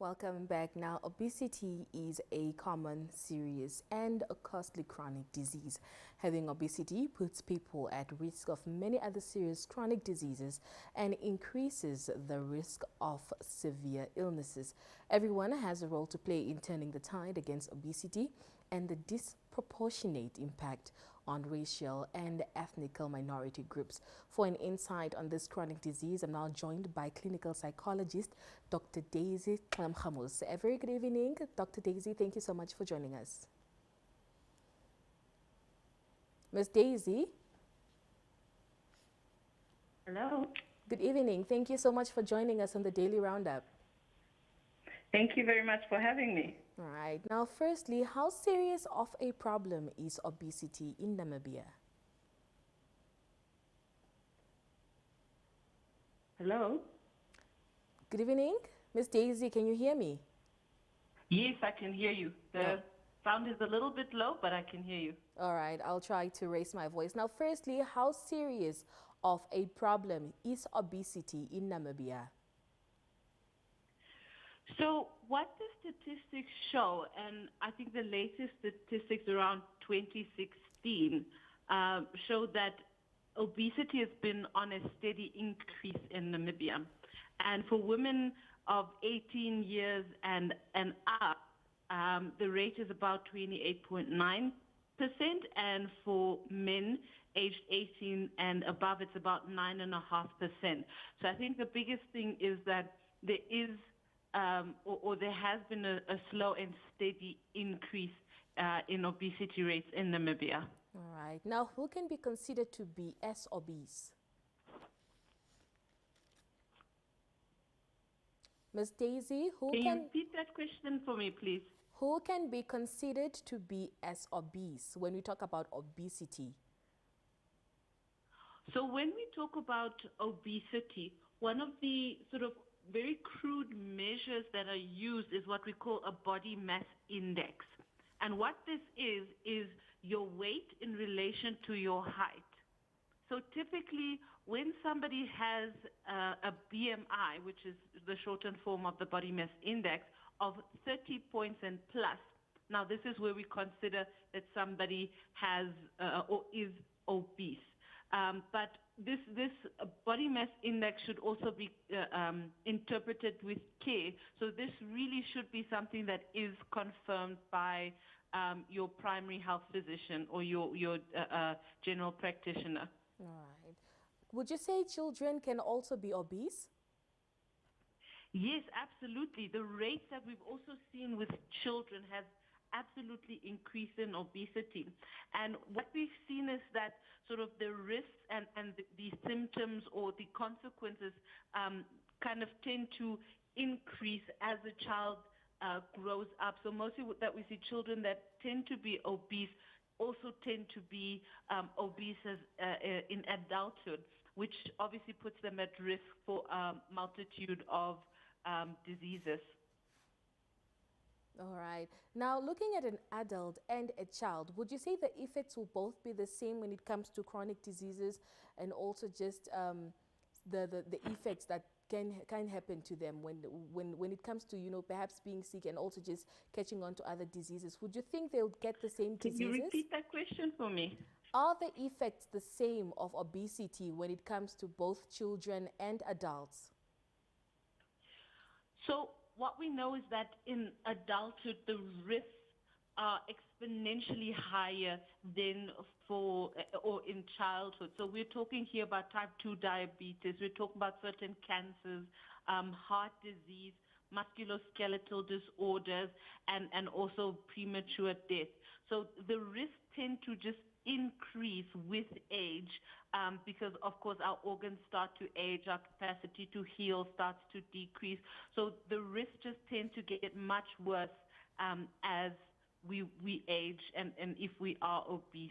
Welcome back. Now, obesity is a common, serious, and a costly chronic disease. Having obesity puts people at risk of many other serious chronic diseases and increases the risk of severe illnesses. Everyone has a role to play in turning the tide against obesity and the disproportionate impact on racial and ethnic minority groups. For an insight on this chronic disease, I'm now joined by clinical psychologist Dr. Daisy Gamxamus. A very good evening, Dr. Daisy. Thank you so much for joining us. Ms. Daisy. Hello. Good evening. Thank you so much for joining us on the Daily Roundup. Thank you very much for having me. All right. Now, firstly, how serious of a problem is obesity in Namibia? Hello. Good evening. Ms. Daisy, can you hear me? Yes, I can hear you. The sound is a little bit low, but I can hear you. All right. I'll try to raise my voice. Now, firstly, how serious of a problem is obesity in Namibia? So what the statistics show, and I think the latest statistics around 2016 show that obesity has been on a steady increase in Namibia. And for women of 18 years and up, the rate is about 28.9%, and for men aged 18 and above, it's about 9.5%. So I think the biggest thing is that there is or there has been a slow and steady increase in obesity rates in Namibia. All right. Now, who can be considered to be as obese? Ms. Daisy, Can you repeat that question for me, please? Who can be considered to be as obese when we talk about obesity? So when we talk about obesity, one of the sort of very crude measures that are used is what we call a body mass index. And what this is your weight in relation to your height. So typically, when somebody has a BMI, which is the shortened form of the body mass index, of 30 points and plus, now this is where we consider that somebody has or is obese. But this body mass index should also be interpreted with care. So this really should be something that is confirmed by your primary health physician or your general practitioner. All right. Would you say children can also be obese? Yes, absolutely. The rates that we've also seen with children have absolutely increased in obesity. And what we've seen is that sort of the risks and the symptoms or the consequences kind of tend to increase as a child grows up. So mostly that we see children that tend to be obese also tend to be obese in adulthood, which obviously puts them at risk for a multitude of diseases. All right. Now, looking at an adult and a child, would you say the effects will both be the same when it comes to chronic diseases and also just the effects that can happen to them when it comes to, perhaps being sick and also just catching on to other diseases? Would you think they'll get the same diseases? Can you repeat that question for me? Are the effects the same of obesity when it comes to both children and adults? So what we know is that in adulthood, the risks are exponentially higher than or in childhood. So we're talking here about type 2 diabetes. We're talking about certain cancers, heart disease, musculoskeletal disorders, and also premature death. So the risks tend to just increase with age because, of course, our organs start to age, our capacity to heal starts to decrease. So the risks just tend to get much worse as we age and if we are obese.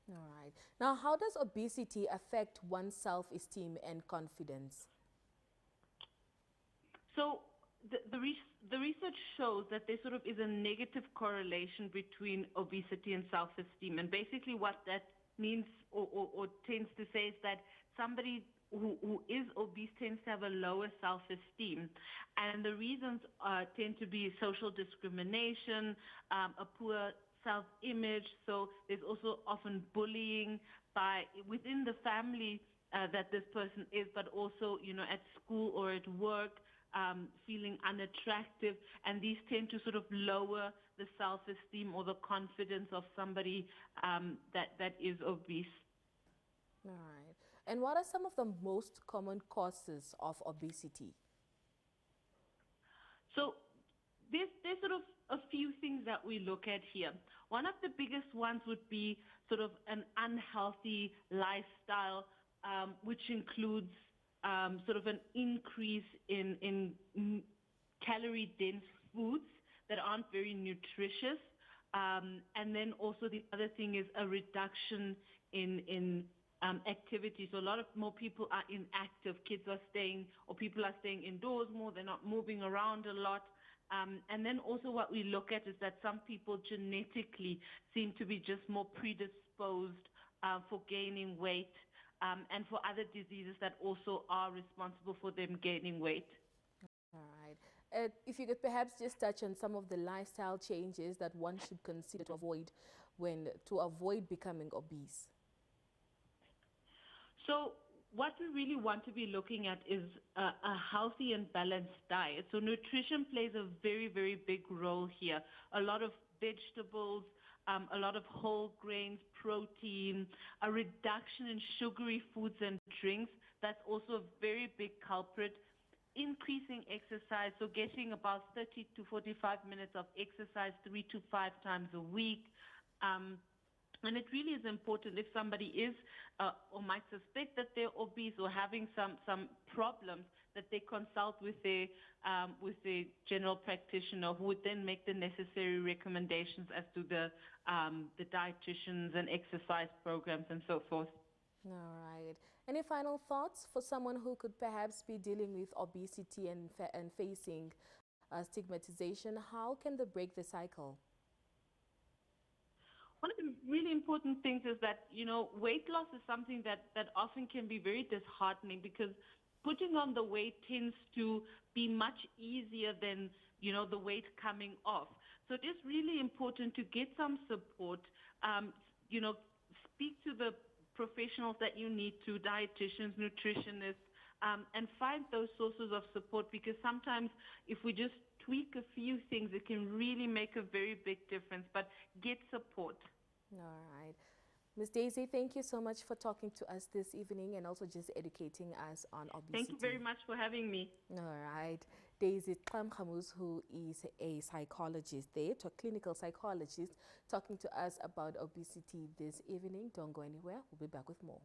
All right. Now, how does obesity affect one's self-esteem and confidence? So the research shows that there sort of is a negative correlation between obesity and self-esteem. And basically what that means or tends to say is that somebody who is obese tends to have a lower self-esteem. And the reasons tend to be social discrimination, a poor self-image. So there's also often bullying within the family that this person is, but also, at school or at work, feeling unattractive. And these tend to sort of lower the self-esteem or the confidence of somebody that is obese. All right. And what are some of the most common causes of obesity? So there's sort of a few things that we look at here. One of the biggest ones would be sort of an unhealthy lifestyle, which includes sort of an increase in calorie-dense foods that aren't very nutritious. And then also the other thing is a reduction in activity. So a lot of more people are inactive. Kids are staying, or people are staying indoors more. They're not moving around a lot. And then also what we look at is that some people genetically seem to be just more predisposed for gaining weight and for other diseases that also are responsible for them gaining weight. All right. If you could perhaps just touch on some of the lifestyle changes that one should consider to avoid becoming obese. So what we really want to be looking at is a healthy and balanced diet. So nutrition plays a very, very big role here. A lot of vegetables, a lot of whole grains, protein, a reduction in sugary foods and drinks. That's also a very big culprit. Increasing exercise, so getting about 30 to 45 minutes of exercise 3 to 5 times a week. And it really is important if somebody is or might suspect that they're obese or having some problems, that they consult with their general practitioner, who would then make the necessary recommendations as to the dietitians and exercise programs and so forth. All right. Any final thoughts for someone who could perhaps be dealing with obesity and facing stigmatization? How can they break the cycle? One of the really important things is that, weight loss is something that often can be very disheartening, because putting on the weight tends to be much easier than, the weight coming off. So it is really important to get some support, speak to the professionals that you need to, dietitians, nutritionists, and find those sources of support, because sometimes if we just tweak a few things, it can really make a very big difference. But get support. All right. Ms. Daisy, thank you so much for talking to us this evening and also just educating us on obesity. Thank you very much for having me. All right. Daisy Gamxamus, who is a psychologist there, a clinical psychologist, talking to us about obesity this evening. Don't go anywhere. We'll be back with more.